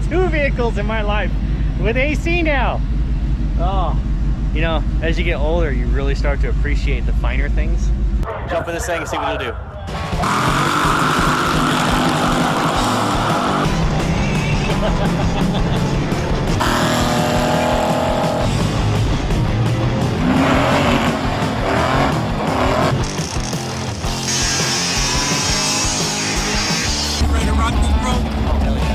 Two vehicles in my life with AC now. Oh, you know, as you get older, you really start to appreciate the finer things. Jump in this thing and see what it'll do. Ready to rock this, bro? Oh, hell yeah.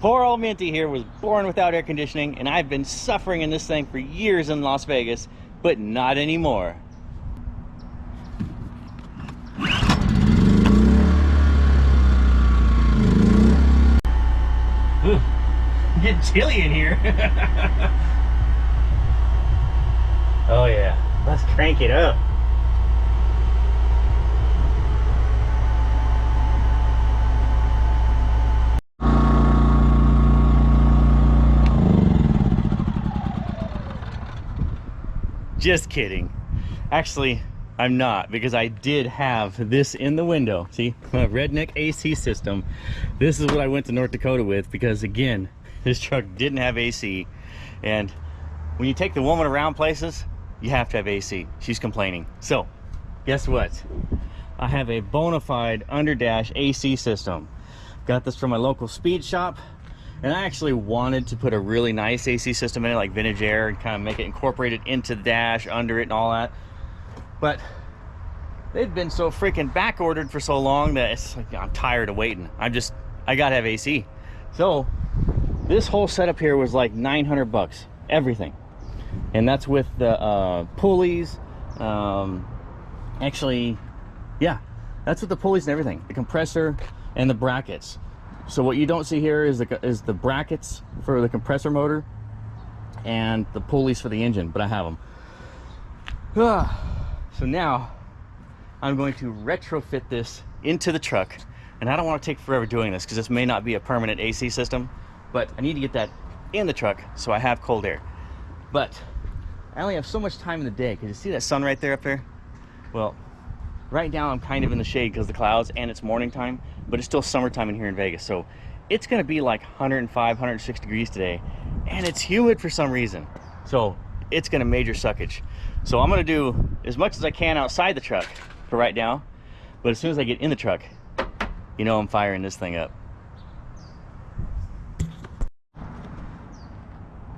Poor old Minty here was born without air conditioning, and I've been suffering in this thing for years in Las Vegas, but not anymore. Ooh, getting chilly in here. Oh yeah, let's crank it up. Just kidding. Actually, I'm not, because I did have this in the window. See, my redneck AC system. This is what I went to North Dakota with, because again, this truck didn't have AC. And when you take the woman around places, you have to have AC. She's complaining. So, guess what? I have a bona fide underdash AC system. Got this from my local speed shop. And I actually wanted to put a really nice AC system in it, like vintage air, and kind of make it incorporated into the dash, under it, and all that. But they've been so freaking back ordered for so long that it's like, I'm tired of waiting. I gotta have AC. So this whole setup here was like 900 bucks, everything. And that's with the pulleys. Actually, yeah, that's with the pulleys and everything. The compressor and the brackets. So what you don't see here is the brackets for the compressor motor and the pulleys for the engine, but I have them. So now I'm going to retrofit this into the truck, and I don't want to take forever doing this because this may not be a permanent AC system, but I need to get that in the truck so I have cold air. But I only have so much time in the day. Because you see that sun right there up there? Well, right now I'm kind of in the shade because of the clouds and it's morning time, but it's still summertime in here in Vegas. So it's gonna be like 105, 106 degrees today, and it's humid for some reason. So it's gonna major suckage. So I'm gonna do as much as I can outside the truck for right now, but as soon as I get in the truck, you know I'm firing this thing up.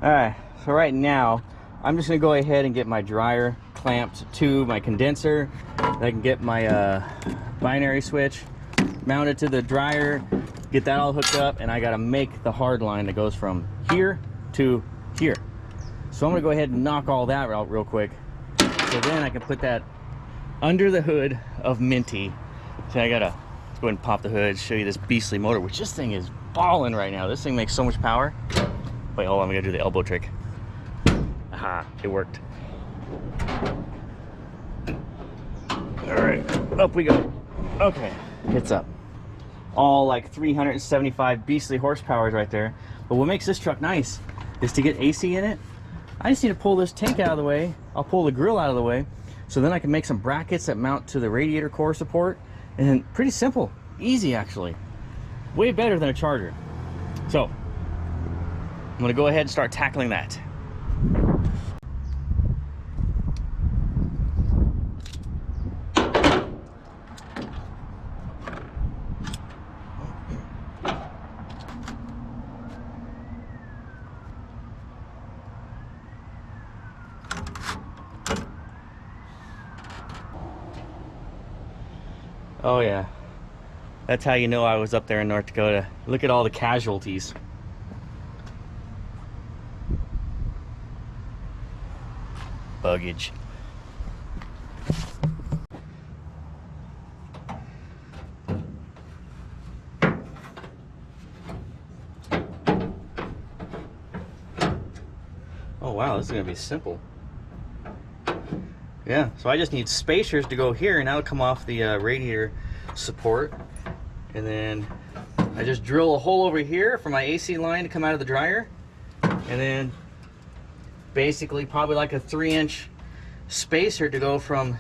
All right, so right now, I'm just gonna go ahead and get my dryer clamped to my condenser. I can get my binary switch mounted to the dryer, get that all hooked up, and I gotta make the hard line that goes from here to here. So I'm gonna go ahead and knock all that out real quick, so then I can put that under the hood of Minty. So I gotta go ahead and pop the hood, show you this beastly motor, which this thing is balling right now. This thing makes so much power. Wait, hold on, I'm gonna do the elbow trick. Aha, it worked. All right, up we go. Okay, it's up. All like 375 beastly horsepowers right there. But what makes this truck nice is to get AC in it, I just need to pull this tank out of the way. I'll pull the grill out of the way, so then I can make some brackets that mount to the radiator core support. And pretty simple, easy actually. Way better than a Charger. So, I'm gonna go ahead and start tackling that. Oh yeah, that's how you know I was up there in North Dakota. Look at all the casualties. Buggage. Oh wow, this is gonna be simple. Yeah, so I just need spacers to go here, and that'll come off the radiator support. And then I just drill a hole over here for my AC line to come out of the dryer. And then basically probably like a 3-inch spacer to go from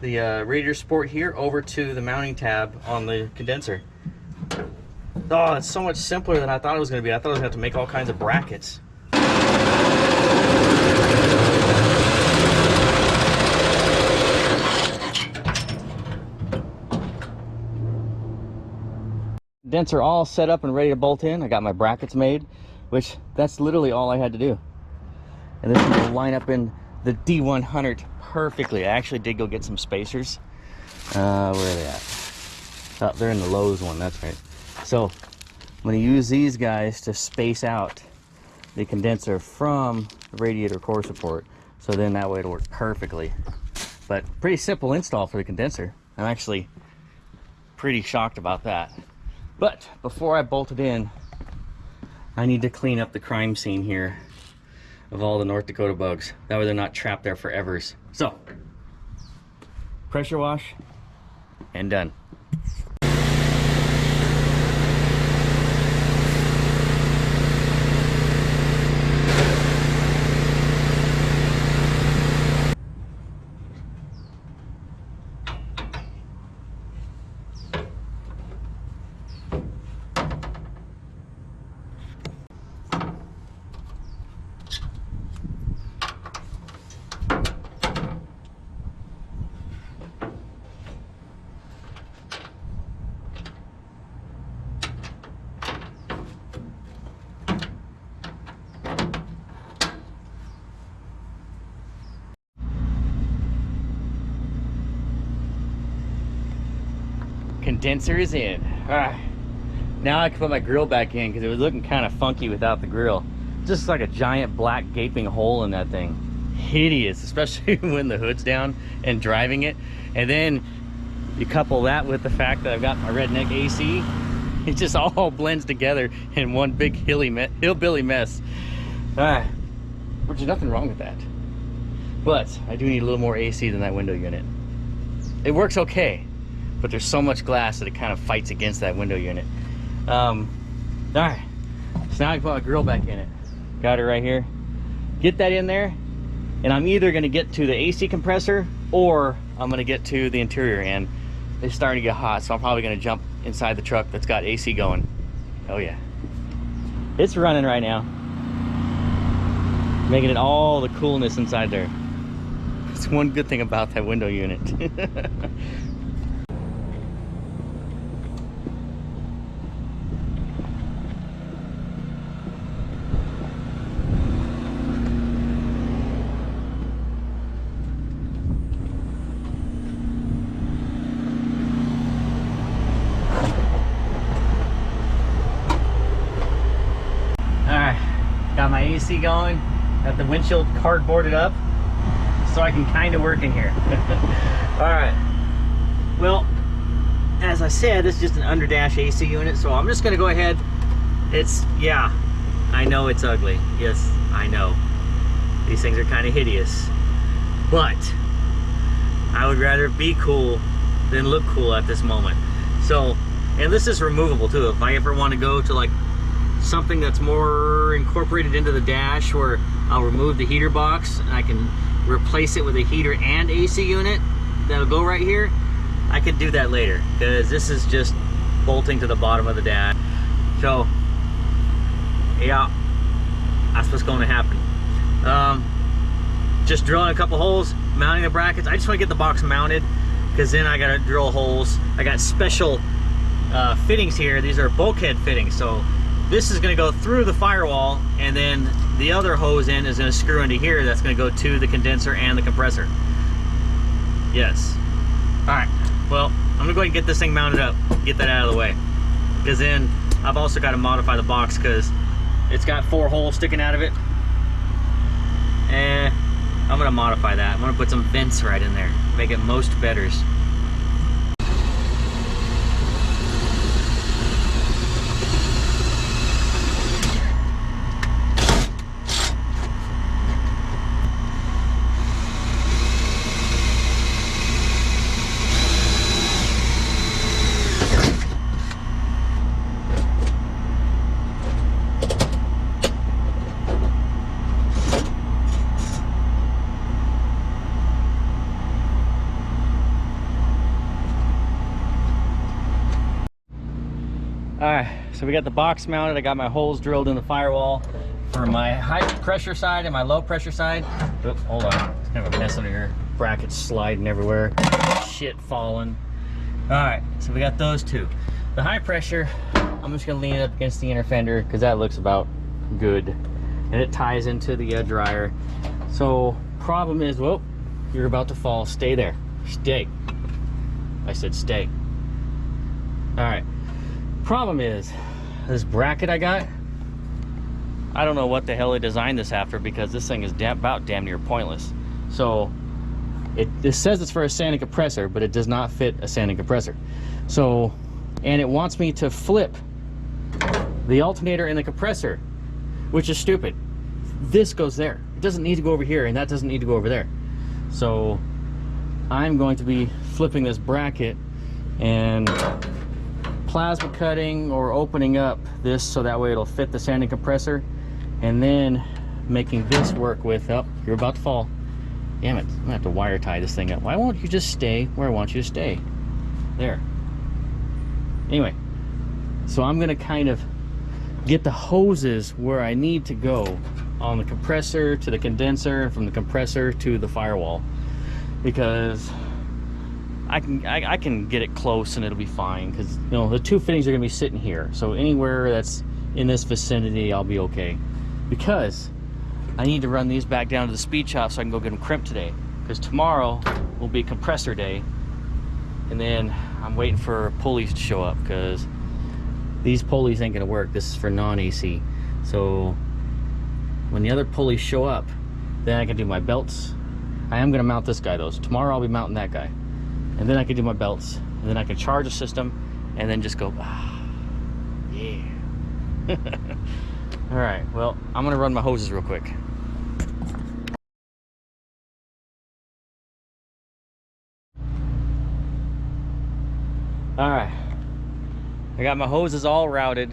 the radiator support here over to the mounting tab on the condenser. Oh, it's so much simpler than I thought it was going to be. I thought I was going to have to make all kinds of brackets. Condenser all set up and ready to bolt in. I got my brackets made, which that's literally all I had to do. And this will line up in the D100 perfectly. I actually did go get some spacers. Where are they at? Oh, they're in the Lowe's one, that's right. So I'm going to use these guys to space out the condenser from the radiator core support. So then that way it'll work perfectly. But pretty simple install for the condenser. I'm actually pretty shocked about that. But before I bolt it in, I need to clean up the crime scene here of all the North Dakota bugs. That way they're not trapped there forevers. So, pressure wash and done. Condenser is in. Now I can put my grill back in because it was looking kind of funky without the grill. Just like a giant black gaping hole in that thing. Hideous, especially when the hood's down and driving it. And then you couple that with the fact that I've got my redneck AC. It just all blends together in one big hillbilly mess. Which is nothing wrong with that. But I do need a little more AC than that window unit. It works okay, but there's so much glass that it kind of fights against that window unit. All right, so now I can put my grill back in it. Got it right here. Get that in there, and I'm either gonna get to the AC compressor or I'm gonna get to the interior, and it's starting to get hot, so I'm probably gonna jump inside the truck that's got AC going. Oh yeah. It's running right now. Making it all the coolness inside there. It's one good thing about that window unit. Got my AC going, got the windshield cardboarded up so I can kind of work in here. All right, well, as I said, this is just an underdash AC unit, so I'm just gonna go ahead. Yeah, I know it's ugly. Yes, I know. These things are kind of hideous, but I would rather be cool than look cool at this moment. So, and this is removable too. If I ever want to go to like something that's more incorporated into the dash, where I'll remove the heater box and I can replace it with a heater and AC unit that'll go right here, I could do that later, because this is just bolting to the bottom of the dash. So yeah, that's what's going to happen. Just drilling a couple holes, mounting the brackets. I just want to get the box mounted, because then I gotta drill holes. I got special fittings here. These are bulkhead fittings, so this is going to go through the firewall, and then the other hose end is going to screw into here. That's going to go to the condenser and the compressor. Yes. All right. Well, I'm going to go ahead and get this thing mounted up, get that out of the way, because then I've also got to modify the box, because it's got 4 holes sticking out of it. And I'm going to modify that. I'm going to put some vents right in there, make it most betters. so we got the box mounted. I got my holes drilled in the firewall for my high pressure side and my low pressure side. Oop, hold on, it's kind of a mess under here. Brackets sliding everywhere, shit falling. All right, so we got those two. The high pressure, I'm just gonna lean it up against the inner fender because that looks about good. And it ties into the dryer. So problem is, whoa, you're about to fall, stay there, stay. I said stay. All right, problem is, this bracket I got, I don't know what the hell they designed this after because this thing is about damn near pointless. So it says it's for a sanding compressor, but it does not fit a sanding compressor. So, and it wants me to flip the alternator and the compressor, which is stupid. This goes there. It doesn't need to go over here, and that doesn't need to go over there. So I'm going to be flipping this bracket and plasma cutting or opening up this so that way it'll fit the sanding compressor, and then making this work with, oh, you're about to fall. Damn it, I'm gonna have to wire tie this thing up. Why won't you just stay where I want you to stay? There. Anyway, so I'm gonna kind of get the hoses where I need to go on the compressor to the condenser, from the compressor to the firewall, because I can get it close and it'll be fine, because you know the two fittings are gonna be sitting here, so anywhere that's in this vicinity I'll be okay. Because I need to run these back down to the speed shop so I can go get them crimped today, because tomorrow will be compressor day, and then I'm waiting for pulleys to show up because these pulleys ain't gonna work. This is for non-AC. So when the other pulleys show up, then I can do my belts. I am gonna mount this guy though, so tomorrow I'll be mounting that guy, and then I can do my belts, and then I can charge the system and then just go, ah, yeah. All right, well, I'm gonna run my hoses real quick. All right, I got my hoses all routed.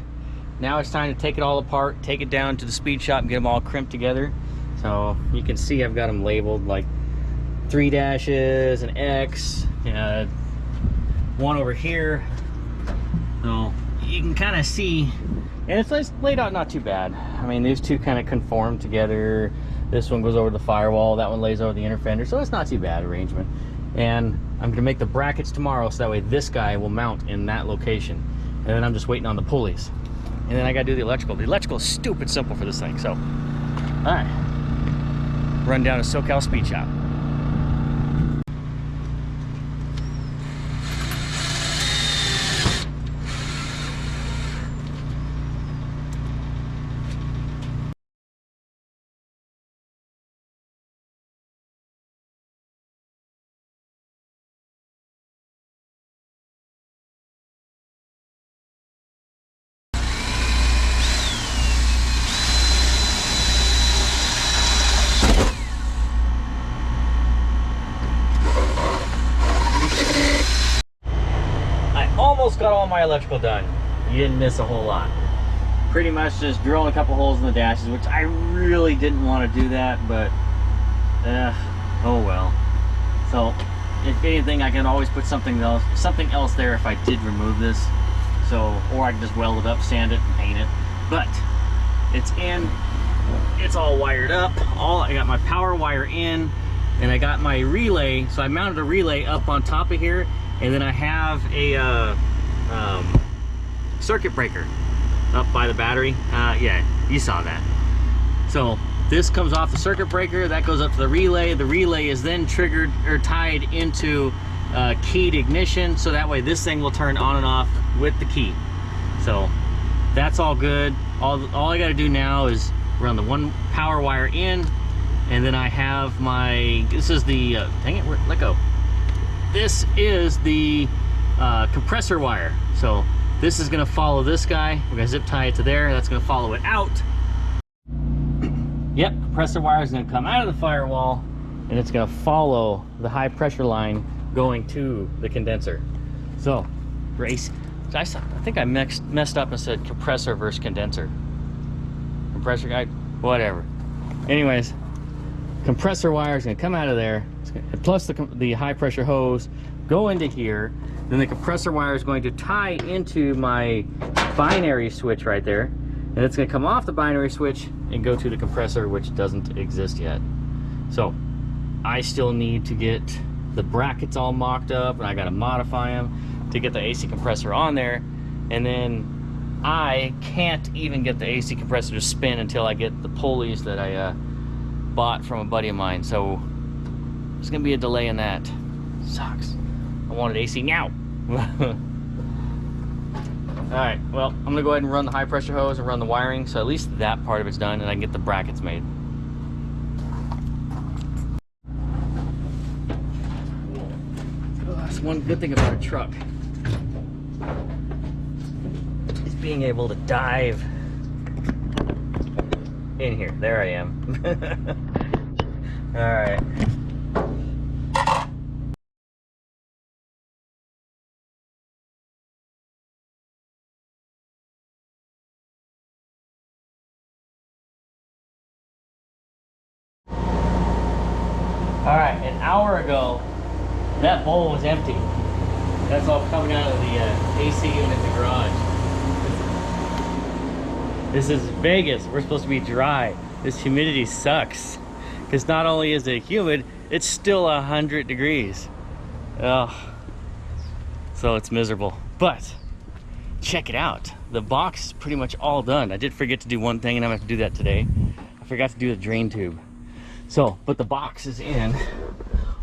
Now it's time to take it all apart, take it down to the speed shop and get them all crimped together. So you can see I've got them labeled like 3 dashes, an X, one over here. So you can kind of see, and it's laid out not too bad. I mean, these two kind of conform together. This one goes over the firewall, that one lays over the inner fender, so it's not too bad arrangement. And I'm gonna make the brackets tomorrow so that way this guy will mount in that location. And then I'm just waiting on the pulleys. And then I gotta do the electrical. The electrical is stupid simple for this thing, so. All right, run down to SoCal Speed Shop. Almost got all my electrical done. You didn't miss a whole lot. Pretty much just drilling a couple holes in the dashes, which I really didn't want to do that, but oh well. So if anything, I can always put something else there if I did remove this. So, or I can just weld it up, sand it, and paint it. But it's in, it's all wired up. I got my power wire in, and I got my relay. So I mounted a relay up on top of here. And then I have a circuit breaker up by the battery. Yeah, you saw that. So this comes off the circuit breaker, that goes up to the relay. The relay is then triggered or tied into keyed ignition, so that way this thing will turn on and off with the key. So that's all good. All I gotta do now is run the one power wire in, and then I have my, this is the, dang it, let go. This is the compressor wire. So this is gonna follow this guy. We're gonna zip tie it to there. That's gonna follow it out. Yep, compressor wire is gonna come out of the firewall, and it's gonna follow the high pressure line going to the condenser. So, I think I messed up and said compressor versus condenser. Compressor guy, whatever. Anyways, compressor wire is gonna come out of there, plus the high pressure hose, go into here, then the compressor wire is going to tie into my binary switch right there, and it's going to come off the binary switch and go to the compressor, which doesn't exist yet. So I still need to get the brackets all mocked up, and I got to modify them to get the AC compressor on there, and then I can't even get the AC compressor to spin until I get the pulleys that I bought from a buddy of mine. So there's gonna be a delay in that. Sucks. I wanted AC now. Alright, well, I'm gonna go ahead and run the high pressure hose and run the wiring, so at least that part of it's done and I can get the brackets made. Oh, that's one good thing about a truck, is being able to dive in here. There I am. Alright. Alright, an hour ago, that bowl was empty. That's all coming out of the AC unit in the garage. This is Vegas. We're supposed to be dry. This humidity sucks. Because not only is it humid, it's still 100 degrees. Ugh. So it's miserable. But check it out. The box is pretty much all done. I did forget to do one thing, and I'm going to have to do that today. I forgot to do the drain tube. So, but the box is in.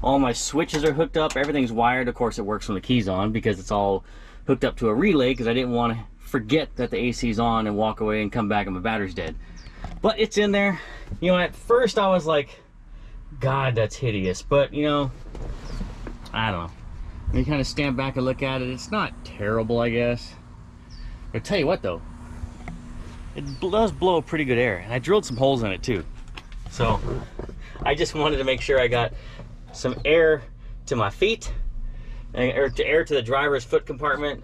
All my switches are hooked up. Everything's wired. Of course, it works when the key's on because it's all hooked up to a relay, because I didn't want to forget that the AC's on and walk away and come back and my battery's dead. But it's in there. You know, at first I was like, God, that's hideous. But, you know, I don't know. When you kind of stand back and look at it, it's not terrible, I guess. But tell you what, though, it does blow pretty good air. And I drilled some holes in it, too. So I just wanted to make sure I got some air to my feet, and air to the driver's foot compartment,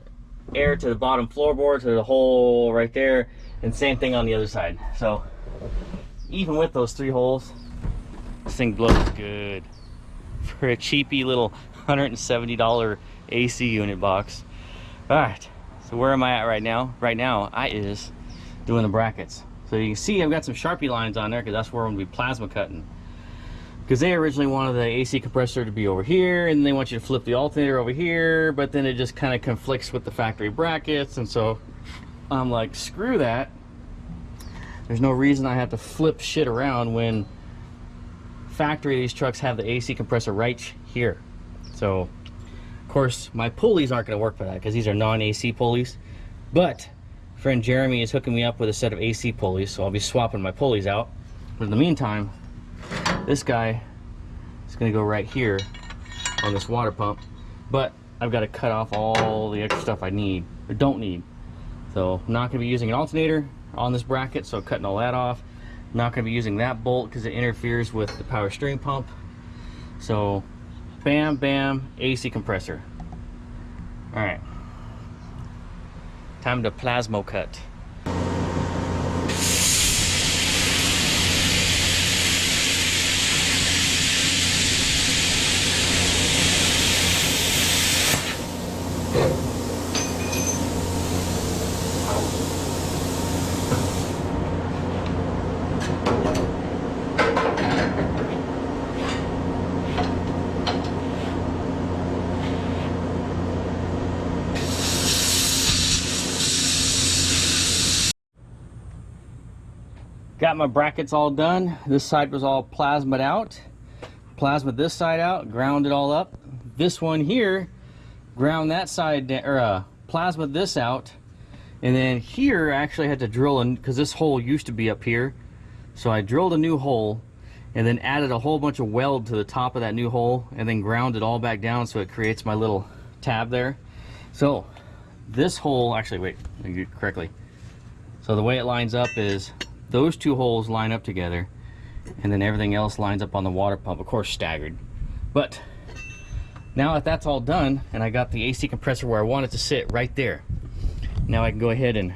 air to the bottom floorboard, to the hole right there, and same thing on the other side. So even with those 3 holes, this thing blows good for a cheapy little $170 AC unit box. All right, so where am I at right now? Right now I is doing the brackets. So you can see I've got some Sharpie lines on there because that's where I'm going to be plasma cutting. Because they originally wanted the AC compressor to be over here, and they want you to flip the alternator over here, but then it just kind of conflicts with the factory brackets, and so I'm like, screw that. There's no reason I have to flip shit around when factory these trucks have the AC compressor right here. So, of course, my pulleys aren't going to work for that because these are non-AC pulleys, but friend Jeremy is hooking me up with a set of AC pulleys, so I'll be swapping my pulleys out. But in the meantime, this guy is going to go right here on this water pump, but I've got to cut off all the extra stuff I need or don't need. So I'm not going to be using an alternator on this bracket, so cutting all that off. I'm not going to be using that bolt because it interferes with the power steering pump. So bam, bam, AC compressor. All right. Time to plasma cut. Got my brackets all done. This side was all plasmaed out. Plasmaed this side out, ground it all up. This one here, ground that side, or plasmaed this out. And then here, I actually had to drill in, because this hole used to be up here. So I drilled a new hole, and then added a whole bunch of weld to the top of that new hole, and then ground it all back down so it creates my little tab there. So this hole, actually, wait, let me do it correctly. So the way it lines up is, those 2 holes line up together, and then everything else lines up on the water pump, of course staggered. But now that that's all done, and I got the AC compressor where I want it to sit right there, now I can go ahead and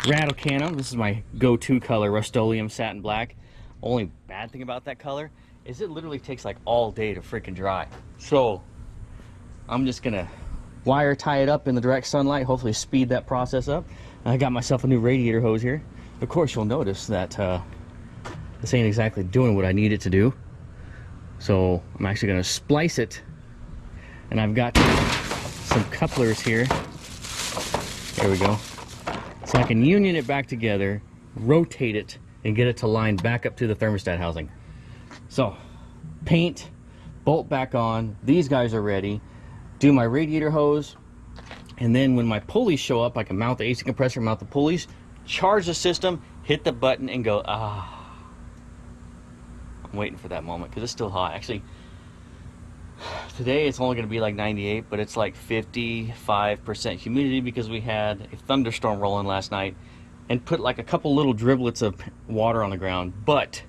rattle can them. This is my go-to color, Rust-Oleum Satin Black. Only bad thing about that color is it literally takes like all day to freaking dry. So I'm just gonna wire tie it up in the direct sunlight, hopefully speed that process up. I got myself a new radiator hose here. Of course, you'll notice that this ain't exactly doing what I need it to do. So I'm actually gonna splice it, and I've got some couplers here. There we go. So I can union it back together, rotate it, and get it to line back up to the thermostat housing. So, paint, bolt back on, these guys are ready, do my radiator hose, and then when my pulleys show up, I can mount the AC compressor, mount the pulleys, charge the system, hit the button, and go, ah. I'm waiting for that moment, because it's still hot. Actually, today it's only going to be like 98, but it's like 55% humidity because we had a thunderstorm rolling last night and put like a couple little driblets of water on the ground, but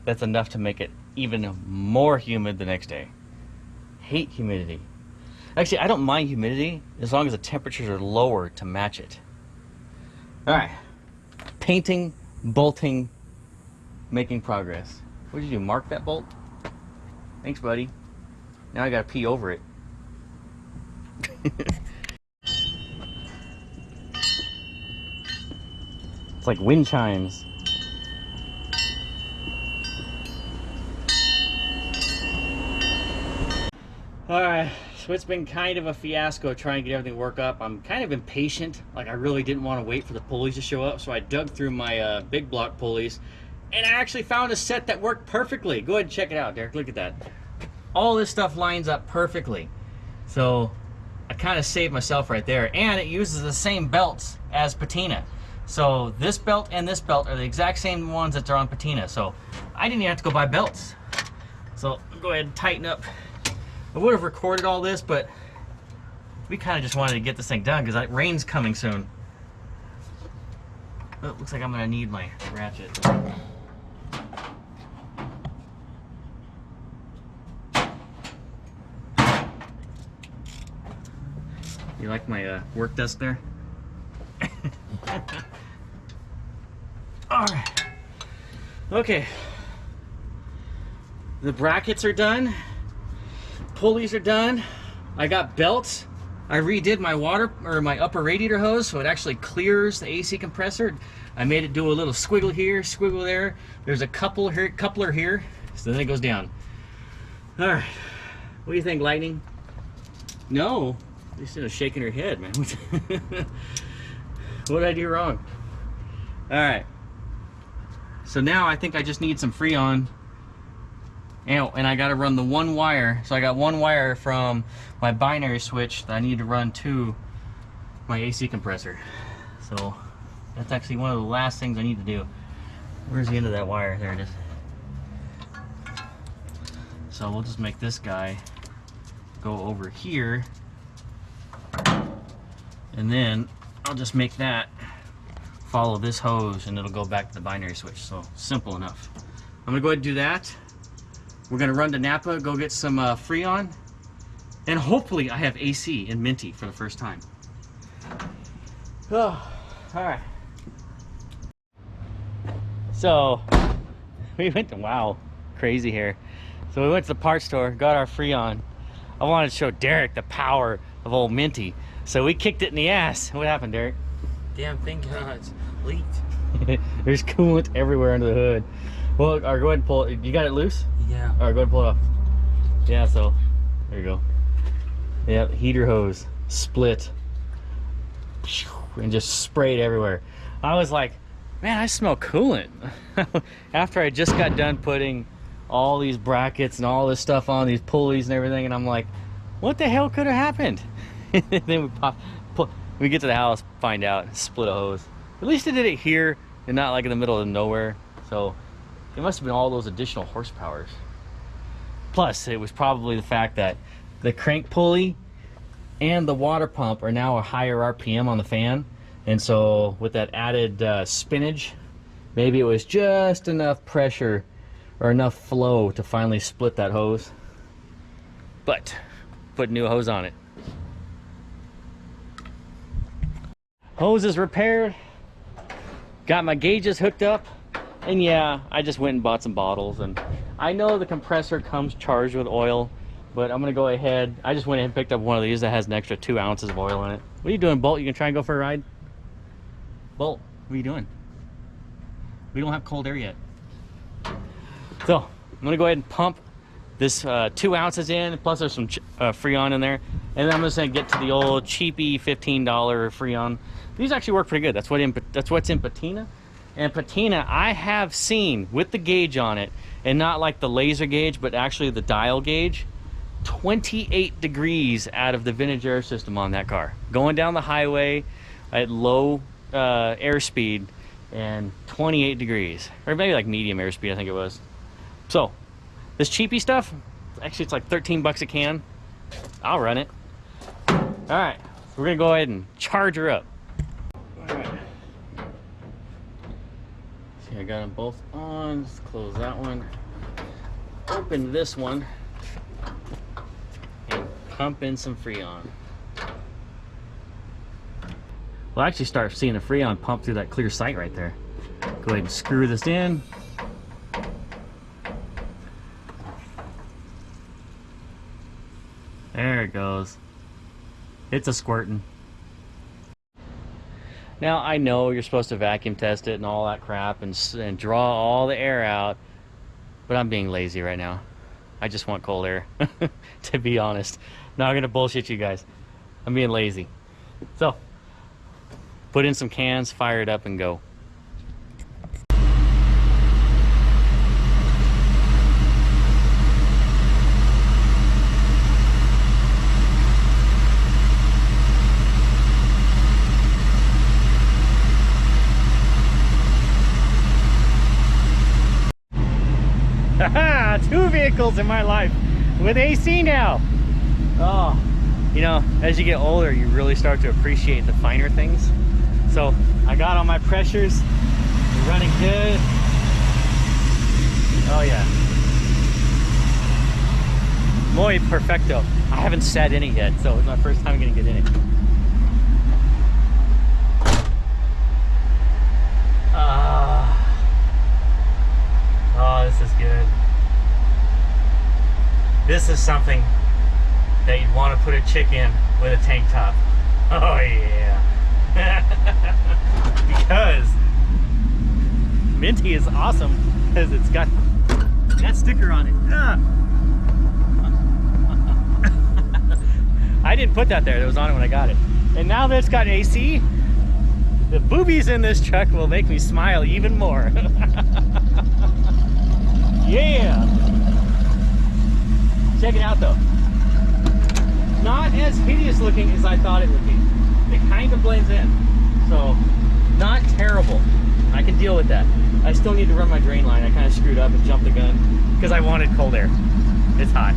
that's enough to make it even more humid the next day. Hate humidity. Actually, I don't mind humidity as long as the temperatures are lower to match it. All right, painting, bolting, making progress. What did you do, mark that bolt? Thanks, buddy. Now I gotta pee over it. It's like wind chimes. Alright, so it's been kind of a fiasco trying to get everything to work up. I'm kind of impatient. Like, I really didn't want to wait for the pulleys to show up, so I dug through my big block pulleys, and I actually found a set that worked perfectly. Go ahead and check it out, Derek. Look at that. All this stuff lines up perfectly. So I kind of saved myself right there. And it uses the same belts as patina. So this belt and this belt are the exact same ones that are on patina. So I didn't even have to go buy belts. So I'll go ahead and tighten up. I would have recorded all this, but we kind of just wanted to get this thing done because rain's coming soon. Oh, looks like I'm gonna need my ratchet. You like my work desk there? All right. Okay. The brackets are done. Pulleys are done. I got belts. I redid my my upper radiator hose so it actually clears the AC compressor. I made it do a little squiggle here, squiggle there. There's a coupler here, so then it goes down. All right. What do you think, Lightning? No. She's shaking her head, man. What did I do wrong? All right. So now I think I just need some Freon. And I got to run the one wire. So I got one wire from my binary switch that I need to run to my AC compressor. So that's actually one of the last things I need to do. Where's the end of that wire? There it is. So we'll just make this guy go over here. And then I'll just make that follow this hose and it'll go back to the binary switch. So simple enough. I'm gonna go ahead and do that. We're gonna run to Napa, go get some Freon, and hopefully I have AC in Minty for the first time. Oh, all right. So we went to, wow, crazy here. So we went to the parts store, got our Freon. I wanted to show Derek the power of old Minty. So we kicked it in the ass. What happened, Derek? Damn thing it's leaked. There's coolant everywhere under the hood. Well, all right, go ahead and pull it. You got it loose? Yeah. All right, go ahead and pull it off. Yeah, so there you go. Yeah, heater hose split and just sprayed everywhere. I was like, man, I smell coolant. After I just got done putting all these brackets and all this stuff on these pulleys and everything, and I'm like, what the hell could have happened? Then we get to the house, find out, split a hose. At least they did it here and not like in the middle of nowhere. So it must have been all those additional horsepowers. Plus, it was probably the fact that the crank pulley and the water pump are now a higher RPM on the fan. And so with that added spinach, maybe it was just enough pressure or enough flow to finally split that hose. But put a new hose on it. Hose is repaired. Got my gauges hooked up. And yeah, I just went and bought some bottles. And I know the compressor comes charged with oil, But I'm gonna go ahead. I just went ahead and picked up one of these that has an extra 2 ounces of oil in it. What are you doing, Bolt? You gonna try and go for a ride? Bolt, what are you doing? We don't have cold air yet. So I'm gonna go ahead and pump this 2 ounces in, plus there's some Freon in there. And then I'm just gonna get to the old cheapy $15 Freon. These actually work pretty good. That's what's in patina. And patina I have seen with the gauge on it, and not like the laser gauge, but actually the dial gauge, 28 degrees out of the vintage air system on that car. Going down the highway at low airspeed, and 28 degrees. Or maybe like medium airspeed, I think it was. So, this cheapy stuff, actually it's like 13 bucks a can. I'll run it. All right, we're gonna go ahead and charge her up. All right. See, I got them both on. Let's close that one. Open this one. And pump in some Freon. We'll actually start seeing the Freon pump through that clear sight right there. Go ahead and screw this in. There it goes. It's a squirting. Now I know you're supposed to vacuum test it and all that crap and draw all the air out, but I'm being lazy right now. I just want cold air, to be honest. Not gonna bullshit you guys. I'm being lazy. So, put in some cans, fire it up, and go. Haha, 2 vehicles in my life with AC now. Oh, you know, as you get older, you really start to appreciate the finer things. So I got all my pressures, they're running good. Oh yeah. Muy perfecto. I haven't sat in it yet, so it's my first time gonna get in it. Oh, this is good. This is something that you'd want to put a chick in with a tank top. Oh yeah. Because Minty is awesome because it's got that sticker on it. I didn't put that there. It was on it when I got it. And now that it's got AC, the boobies in this truck will make me smile even more. Yeah. Check it out though. Not as hideous looking as I thought it would be. It kind of blends in. So, not terrible. I can deal with that. I still need to run my drain line. I kind of screwed up and jumped the gun because I wanted cold air. It's hot.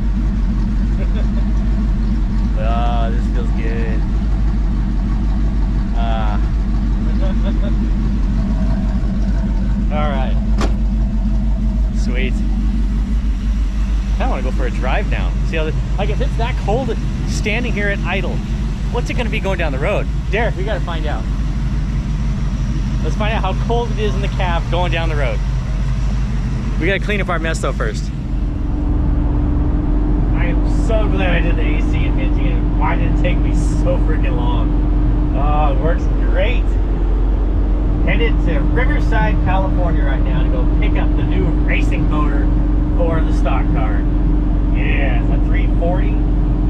Oh, this feels good. All right. Sweet. I want to go for a drive now. See how like if it's that cold standing here at idle, what's it going to be going down the road? Derek, we got to find out. Let's find out how cold it is in the cab going down the road. We got to clean up our mess though first. I am so glad I did the AC in Minty, and why did it take me so freaking long? Oh, it works great. Headed to Riverside, California right now to go pick up the new racing motor for the stock car. Yeah, it's a 340.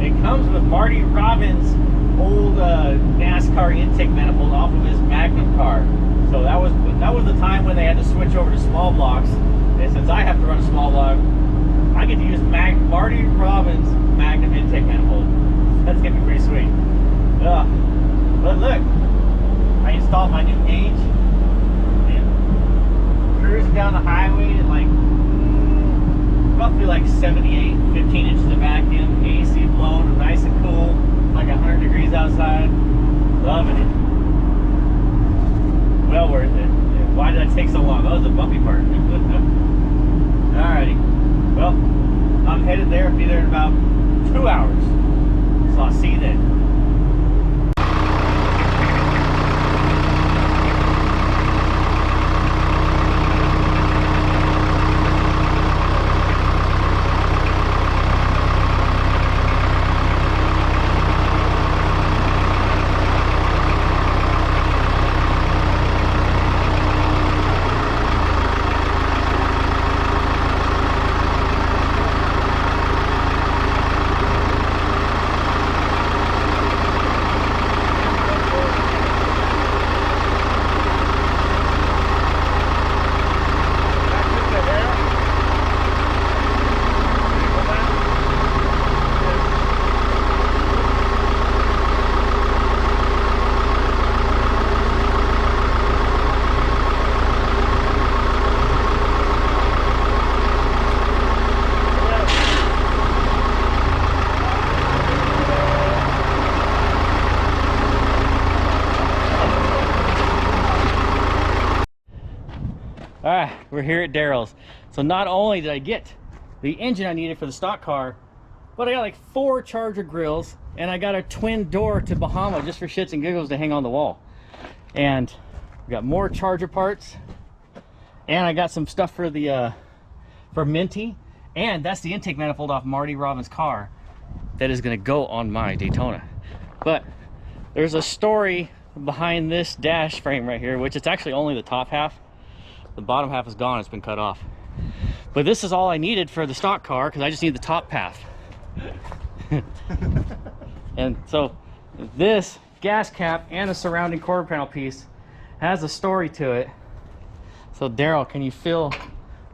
It comes with Marty Robbins' old NASCAR intake manifold off of his Magnum car. So that was the time when they had to switch over to small blocks. And since I have to run a small block, I get to use Marty Robbins' Magnum intake manifold. That's gonna be pretty sweet. But look, I installed my new gauge. Cruising down the highway at like roughly like 78, 15 inches of vacuum, AC blown, nice and cool, like 100 degrees outside. Loving it. Well worth it. Why did that take so long? That was the bumpy part. Alrighty. Well, I'm headed there. I'll be there in about 2 hours. So I'll see you then. we're here at Daryl's. So not only did I get the engine I needed for the stock car, but I got like 4 Charger grills, and I got a twin door to Bahama just for shits and giggles to hang on the wall. And we got more Charger parts, and I got some stuff for the for Minty, and that's the intake manifold off Marty Robbins' car that is going to go on my Daytona. But there's a story behind this dash frame right here, which it's actually only the top half. The bottom half is gone, it's been cut off. But this is all I needed for the stock car because I just need the top half. And so this gas cap and the surrounding quarter panel piece has a story to it. So Daryl, can you fill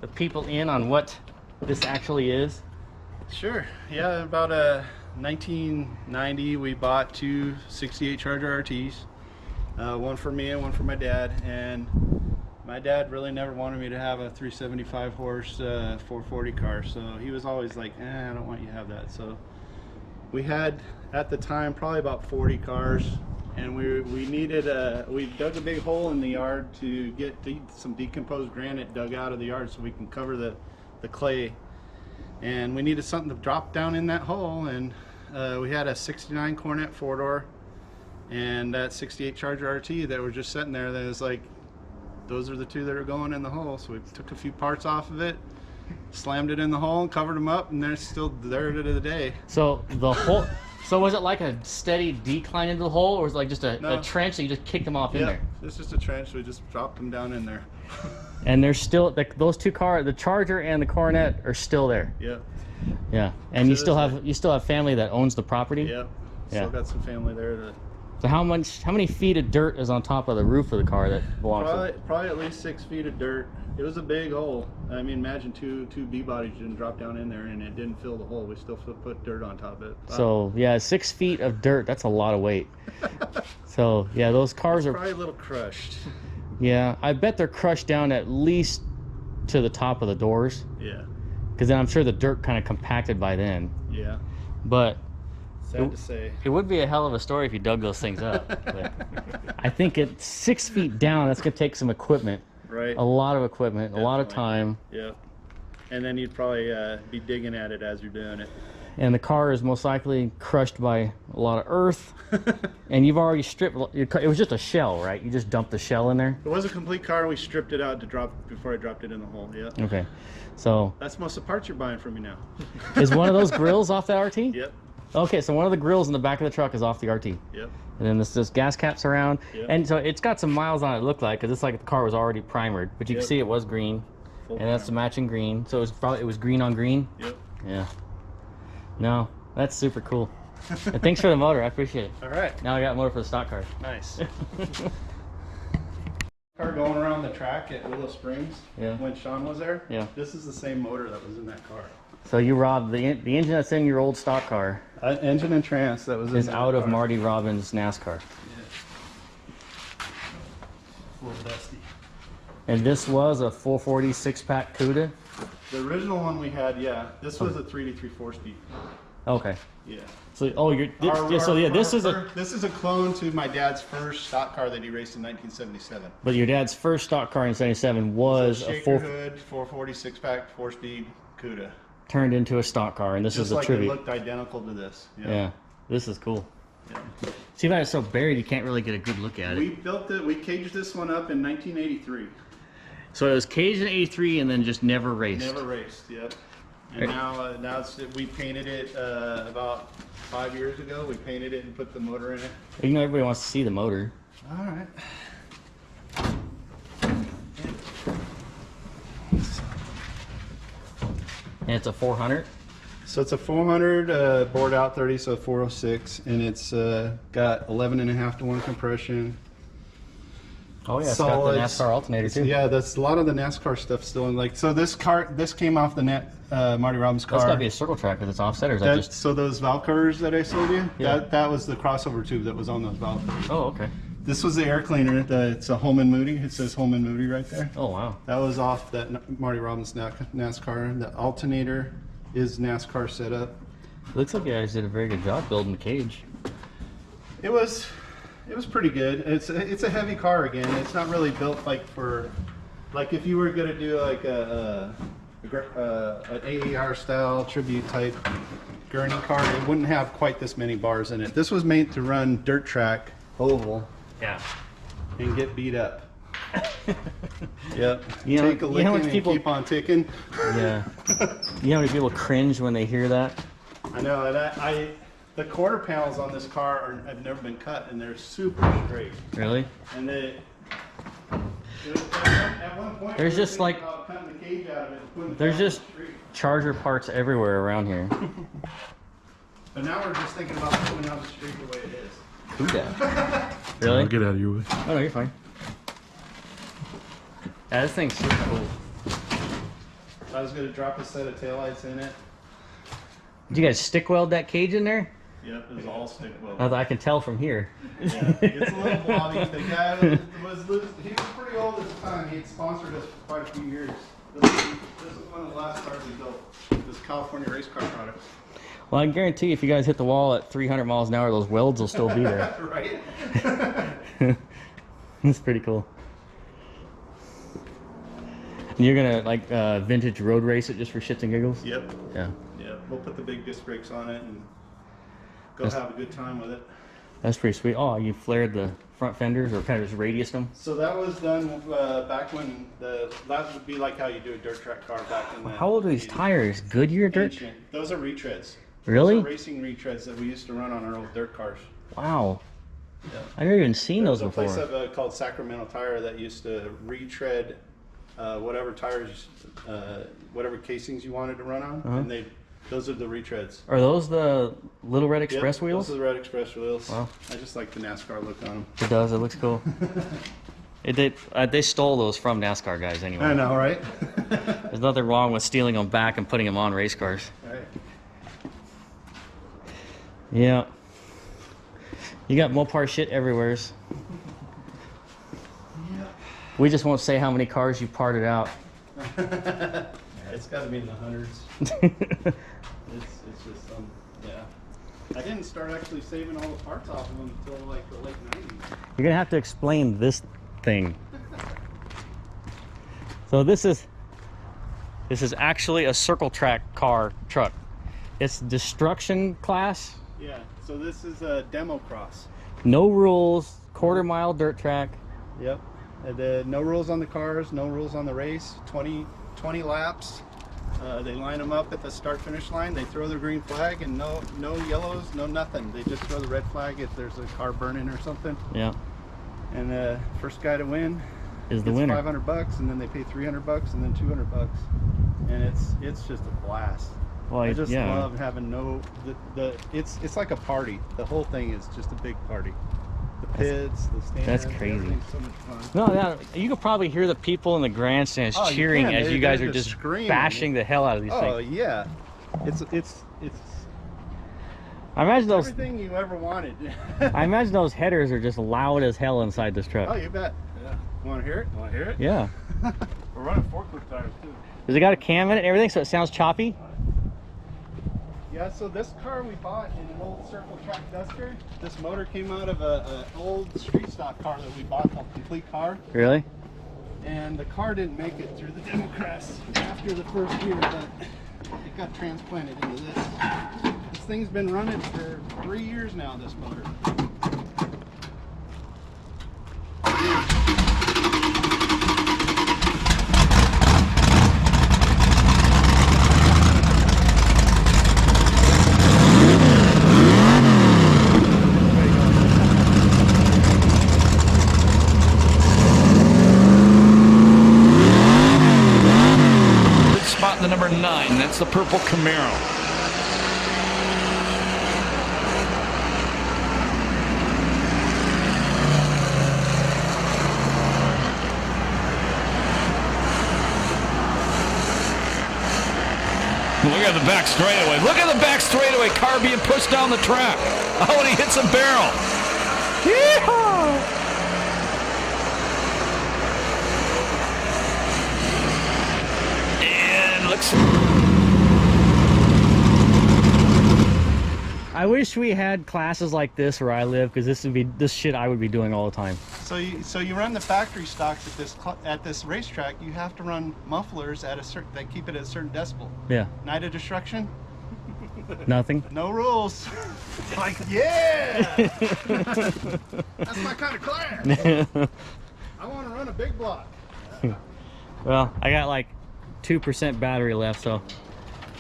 the people in on what this actually is? Sure. Yeah, about 1990 we bought 2 68 Charger RTs, one for me and one for my dad. And my dad really never wanted me to have a 375 horse 440 car, so he was always like, I don't want you to have that. So we had at the time probably about 40 cars, and we needed we dug a big hole in the yard to get some decomposed granite dug out of the yard so we can cover the clay. And we needed something to drop down in that hole, and we had a 69 Couldnt 4-door and that 68 Charger RT that were just sitting there. That was like, those are the 2 that are going in the hole. So we took a few parts off of it, slammed it in the hole, and covered them up, and they're still there to the day. So the hole, so was it like a steady decline into the hole, or was it like just a trench that you just kicked them off in there? It's just a trench. We just dropped them down in there. And they're still, those 2 cars, the Charger and the Couldnt, are still there. Yeah. Yeah. And you still have family that owns the property. Yeah. Still got some family there. So how many feet of dirt is on top of the roof of the car that belongs to it? Probably at least 6 feet of dirt. It was a big hole. I mean, imagine two B bodies didn't drop down in there, and it didn't fill the hole. We still put dirt on top of it. So yeah, 6 feet of dirt. That's a lot of weight. So yeah, those cars are probably a little crushed. Yeah, I bet they're crushed down at least to the top of the doors. Yeah. Because then I'm sure the dirt kind of compacted by then. Yeah. But sad to say. It would be a hell of a story if you dug those things up. But I think at 6 feet down, that's gonna take some equipment. Right. A lot of equipment, definitely. A lot of time. Yeah. And then you'd probably be digging at it as you're doing it. And the car is most likely crushed by a lot of earth. And you've already stripped, it was just a shell, right? You just dumped the shell in there? It was a complete car. We stripped it out to drop before I dropped it in the hole. Yeah. Okay. So that's most of the parts you're buying from me now. Is one of those grills off the RT? Yep. Okay, so one of the grills in the back of the truck is off the RT. Yep. And then this gas caps around. Yep. And so it's got some miles on it, look like, because it's like the car was already primered. But you can see it was green. Full and that's the matching green. So it was green on green? Yep. Yeah. No, that's super cool. And thanks for the motor, I appreciate it. All right. Now I got a motor for the stock car. Nice. Car going around the track at Willow Springs. Yeah. When Sean was there. Yeah. This is the same motor that was in that car. So you robbed the engine that's in your old stock car. Engine and trans that was in is out of car. Marty Robbins' NASCAR. Yeah. A little dusty. And this was a 440 6-pack Couldnt? The original one we had, yeah. This was a 3D3 4-speed. Okay. Yeah. So this is a clone to my dad's first stock car that he raced in 1977. But your dad's first stock car in '77 was a hood 440 6-pack 4-speed Couldnt. Turned into a stock car, and this is a tribute. It looked identical to this. Yeah. This is cool. Yeah. See, that it's so buried, you can't really get a good look at it. We built it. We caged this one up in 1983. So it was caged in '83 and then just never raced. Never raced. Yep. And now we painted it about 5 years ago. We painted it and put the motor in it. You know, everybody wants to see the motor. All right. And it's a 400? So it's a 400 bored out 30, so 406, and it's got 11.5 to 1 compression. Oh yeah, it's got the NASCAR alternator too. Yeah, that's a lot of the NASCAR stuff still in. Like, so this came off the Marty Robbins car. That's gotta be a circle track because it's offset, or is that just? So those valve covers that I showed you, yeah. that was the crossover tube that was on those valve covers. Oh, okay. This was the air cleaner. It's a Holman Moody. It says Holman Moody right there. Oh wow. That was off that Marty Robbins NASCAR. The alternator is NASCAR setup. Looks like you guys did a very good job building the cage. It was pretty good. It's a heavy car again. It's not really built like for Like if you were gonna do like an AAR style tribute type gurney car, it wouldn't have quite this many bars in it. This was made to run dirt track oval. Yeah. And get beat up. Yep. You know, Take a licking and keep on ticking. Yeah. You know how many people cringe when they hear that? I know, and the quarter panels on this car have never been cut, and they're super straight. Really? And at one point, There's we were just like about cutting the cage out of it and putting it there's down just the street. Charger parts everywhere around here. But now we're just thinking about putting it on the street the way it is. Couldnt. Really? I'll get out of your way. Oh no, you're fine. Yeah, this thing's super cool. I was going to drop a set of taillights in it. Did you guys stick weld that cage in there? Yep, it was all stick weld. I can tell from here. Yeah, it's a little blobby. The guy he was pretty old at the time. He'd sponsored us for quite a few years. This is one of the last cars we built. This California race car product. Well, I guarantee if you guys hit the wall at 300 miles an hour, those welds will still be there. Right? That's pretty cool. And you're gonna like vintage road race it just for shits and giggles? Yep. Yeah. Yep. We'll put the big disc brakes on it and go have a good time with it. That's pretty sweet. Oh, you flared the front fenders or kind of just radiused them? So that was done back when that would be like how you do a dirt track car back in the. How old are these tires? Goodyear dirt? Ancient. Those are retreads. Really? Those are racing retreads that we used to run on our old dirt cars. Wow. Yeah. I've never even seen those There's a before. place called Sacramento Tire that used to retread whatever tires, whatever casings you wanted to run on, and those are the retreads. Are those the Little Red Express wheels? Those are the Red Express wheels. Wow. I just like the NASCAR look on them. It does. It looks cool. They stole those from NASCAR guys anyway. I know, right? There's nothing wrong with stealing them back and putting them on race cars. Right. Yeah. You got Mopar shit everywheres. Yeah. We just won't say how many cars you parted out. It's got to be in the hundreds. It's just yeah. I didn't start actually saving all the parts off of them until like the late 90s. You're gonna have to explain this thing. So this is actually a circle track truck. It's destruction class. Yeah. So this is a demo cross. No rules, quarter-mile dirt track. Yep. No rules on the cars, no rules on the race. 20 laps. They line them up at the start-finish line. They throw their green flag, and no yellows, no nothing. They just throw the red flag if there's a car burning or something. Yeah. And the first guy to win Is the gets winner. $500, and then they pay $300, and then $200, and it's just a blast. Well, I just yeah. love having it's like a party. The whole thing is just a big party. The pits, the stands. That's crazy. Everything's so much fun. No, you could probably hear the people in the grandstands Oh, you cheering can. as you They're guys are just just screaming. bashing the hell out of these Oh things. yeah, it's I imagine those. everything you ever wanted. I imagine those headers are just loud as hell inside this truck. Oh, you bet. Yeah. You want to hear it? You want to hear it? Yeah. We're running forklift tires too. Does it got a cam in it and everything, so it sounds choppy? Yeah, so this car we bought in an old circle track Duster. This motor came out of an old street stock car that we bought called Complete Car. Really? And the car didn't make it through the demo class after the first year, but it got transplanted into this. This thing's been running for 3 years now, this motor. Spot the number 9. That's the purple Camaro. Look at the back straightaway. Look at the back straightaway. Car being pushed down the track. Oh, and he hits a barrel. Yeehaw! I wish we had classes like this where I live, because this shit I would be doing all the time. So you run the factory stocks at this racetrack. You have to run mufflers at a certain, that keep it at a certain decibel. Yeah. Night of Destruction, Nothing. no rules. Like, yeah, that's my kind of class. I want to run a big block. Well, I got like 2% battery left, so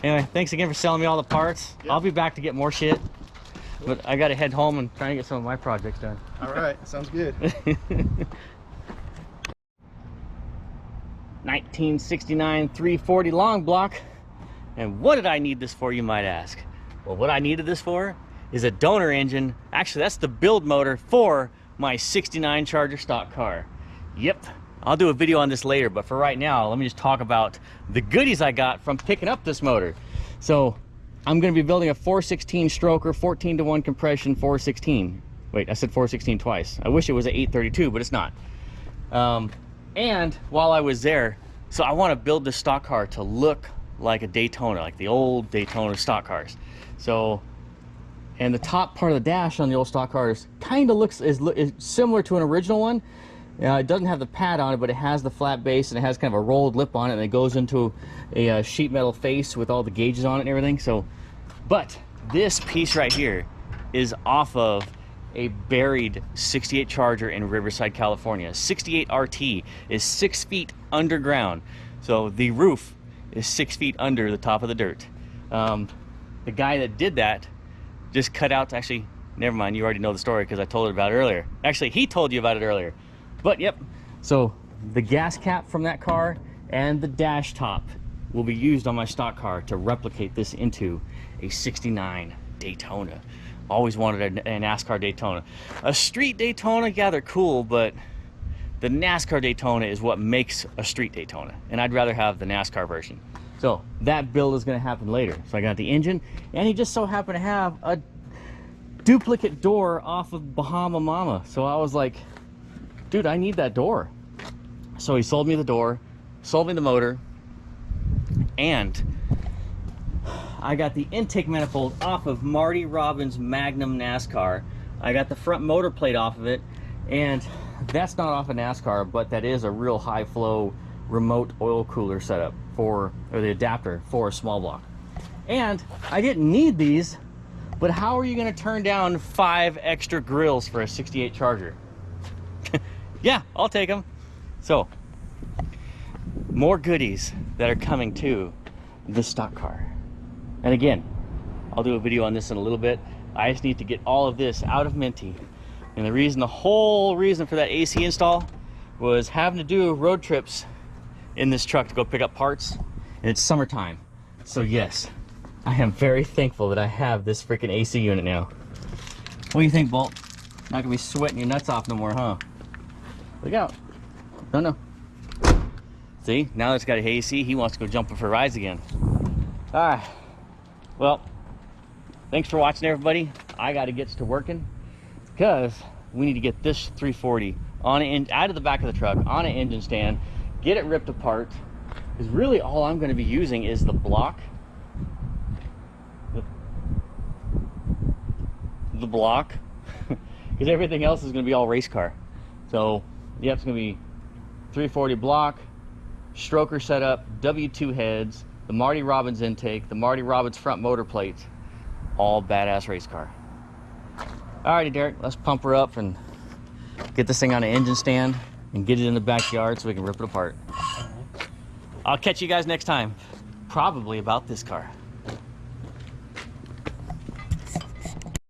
anyway, thanks again for selling me all the parts. Yep. I'll be back to get more shit, but I gotta head home and try and get some of my projects done. All right, sounds good. 1969 340 long block. And what did I need this for, you might ask? Well, what I needed this for is a donor engine. Actually, that's the build motor for my 69 Charger stock car. Yep, I'll do a video on this later, but for right now, let me just talk about the goodies I got from picking up this motor. So I'm gonna be building a 416 stroker, 14-to-1 compression 416. Wait, I said 416 twice. I wish it was an 832, but it's not. And while I was there, so I wanna build this stock car to look like a Daytona, like the old Daytona stock cars. So, and the top part of the dash on the old stock cars kind of is similar to an original one. It doesn't have the pad on it, but it has the flat base and it has kind of a rolled lip on it, and it goes into a sheet metal face with all the gauges on it and everything. So, but this piece right here is off of a buried 68 Charger in Riverside, California. 68 RT is 6 feet underground. So the roof is 6 feet under the top of the dirt. The guy that did that just cut out, actually, never mind, you already know the story because I told it about it earlier. Actually, he told you about it earlier. But yep, so the gas cap from that car and the dash top will be used on my stock car to replicate this into a 69 Daytona. Always wanted a NASCAR Daytona. A street Daytona, yeah, they're cool, but the NASCAR Daytona is what makes a street Daytona, and I'd rather have the NASCAR version. So that build is going to happen later. So I got the engine, and he just so happened to have a duplicate door off of Bahama Mama. So I was like, dude, I need that door. So he sold me the door, sold me the motor, and I got the intake manifold off of Marty Robbins' Magnum NASCAR. I got the front motor plate off of it, and that's not off a NASCAR, but that is a real high flow remote oil cooler setup for, or the adapter for a small block. And I didn't need these, but how are you going to turn down 5 extra grills for a 68 Charger? Yeah, I'll take them. So, more goodies that are coming to this stock car. And again, I'll do a video on this in a little bit. I just need to get all of this out of Minty. And the whole reason for that AC install was having to do road trips in this truck to go pick up parts, and it's summertime. So yes, I am very thankful that I have this freaking AC unit now. What do you think, Bolt? Not gonna be sweating your nuts off no more, huh? Look out. No. See, now that it's got a AC, he wants to go jumping for rides again. All right, well, thanks for watching, everybody. I gotta get to working, because we need to get this 340 on out of the back of the truck on an engine stand, get it ripped apart, because really all I'm going to be using is the block, because everything else is going to be all race car. So yep, it's going to be 340 block, stroker setup, W2 heads, the Marty Robbins intake, the Marty Robbins front motor plates, all badass race car. Alrighty, Derek, let's pump her up and get this thing on an engine stand and get it in the backyard so we can rip it apart. I'll catch you guys next time, probably about this car.